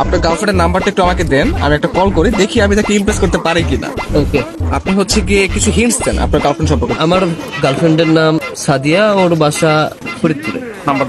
আপনার গার্লফ্রেন্ডের নাম্বারটা একটু আমাকে দেন, আমি একটা কল করি, দেখি আমি তাকে ইমপ্রেস করতে পারি কিনা। ওকে। আপনি হচ্ছে গিয়ে কিছু হিন্টস দেন আপনার গার্লফ্রেন্ড সম্পর্কে। আমার গার্লফ্রেন্ডের নাম সাদিয়া, ওর বাসা ফরিদপুরে। নাম্বার।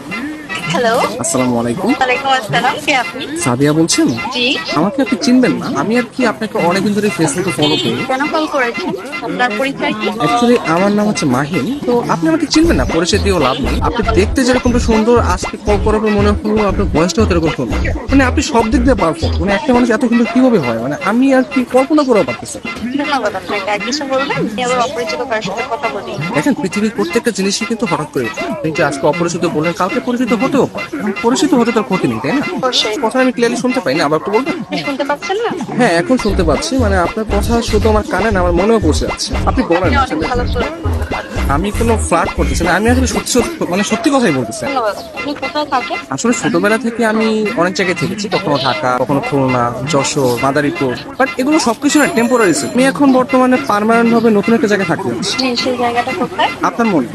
হ্যালো। আসসালামু আলাইকুম। ওয়ালাইকুম আসসালাম, কে আপনি? সাদিয়া বলছেন? জি। আমাকে আপনি চিনবেন না, আমি আর কি আপনাকে অনেকদিন ধরে ফেসবুকে ফলো করি। কেন কল করেছেন? আপনার পরিচয় কি? অ্যাকচুয়ালি আমার নাম হচ্ছে মাহিন, তো আপনি আমাকে চিনবেন না, পরিচয় দিয়েও লাভ নেই। আপনি দেখতে যেরকমটা সুন্দর, আজকে কল করার পর মনে হলো আপনার বয়সটাও এরকম সুন্দর। মানে আপনি সব দিক দিয়ে পারফেক্ট, মানে একটা মানুষ এত সুন্দর কিভাবে হয়, মানে আমি আর কি কল্পনা করেও পারতেছি না। ধন্যবাদ আপনাকে। আর কিছু বলবেন? আমি আবার অপরিচিত কারোর সাথে কথা বলি। দেখেন, পৃথিবীর প্রত্যেকটা জিনিসই কিন্তু হঠাৎ করে ওঠে। আপনি যে আজকে অপরিচিত বললেন, কালকে পরিচিত হতেও পারে। এখন পরিচিত হতে তার ক্ষতি নেই, তাই না? অবশ্যই। কথা আমি ক্লিয়ারলি শুনতে পাই না, আবার একটু বলবেন? আপনি শুনতে পাচ্ছেন না? হ্যাঁ, এখন শুনতে পাচ্ছি। মানে আপনার কথা শুধু আমার কানে না, আমার মনেও পৌঁছে যাচ্ছে। আপনি বলেন আপনি অনেক আসলে। ভালো ফ্লার্ট করতে পারেন। আমি কোনো ফ্লার্ট করতেছি না, আমি আসলে সত্যি মানে সত্যি কথাই বলতেছি। ধন্যবাদ। আপনি কোথায় থাকেন? আসলে ছোটবেলা থেকে আমি অনেক জায়গায় থেকেছি, কখনো ঢাকা, কখনো খুলনা, যশোর, মাদারীপুর, বাট এগুলো সবকিছু না টেম্পোরারি ছিল। আমি এখন বর্তমানে পার্মানেন্ট ভাবে নতুন একটা জায়গায় থাকতে যাচ্ছি। জি, সেই জায়গাটা কোথায়? আপনার মনে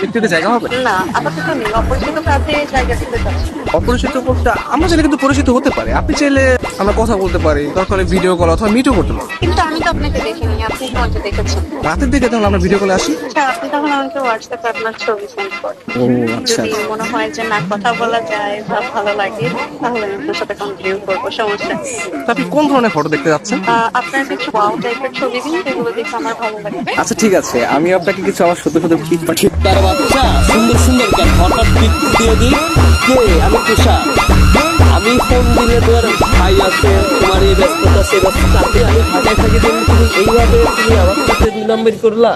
একটু একটা জায়গা হবে? না, আপাতত নেই। অপরিচিত কাছে জায়গা দিতে চাচ্ছি। অপরিচিত করতে আমরা চাইলে কিন্তু পরিচিত হতে পারি। আপনি চাইলে আমরা কথা বলতে পারি, দরকার ভিডিও কল অথবা মিটও করতে পারি। কিন্তু আমি তো আপনাকে দেখিনি, আপনি আমাকে দেখেছেন। রাতের দিকে তাহলে আমরা ভিডিও কলে আসি। আচ্ছা, আপনি তখন আমাকে হোয়াটসঅ্যাপে আপনার ছবি সেন্ড করেন। ও আচ্ছা। যদি মনে হয় যে না কথা বলা যায় বা ভালো লাগে, তাহলে আমি আপনার সাথে কন্টিনিউ করবো, সমস্যা নেই। তো আপনি কোন ধরনের ফটো দেখতে যাচ্ছেন? আপনার কিছু ওয়াও টাইপের ছবি দিন, যেগুলো দেখে আমার ভালো লাগবে। আচ্ছা ঠিক আছে, আমি আপনাকে কিছু আমার সত্য সত্য পিক পাঠিয়ে। তার বাচ্চা সুন্দর সুন্দর কেন হঠাৎ পিক দিয়ে দিই? কে? আমি তুষার। আমি ফোন দিলে তোর ভাই আছে, তোমার এই ব্যস্ততা সে ব্যস্ততা, আমি ঢাকায় থাকি, তুমি এইভাবে তুমি আমার সাথে 2 নম্বর করলা।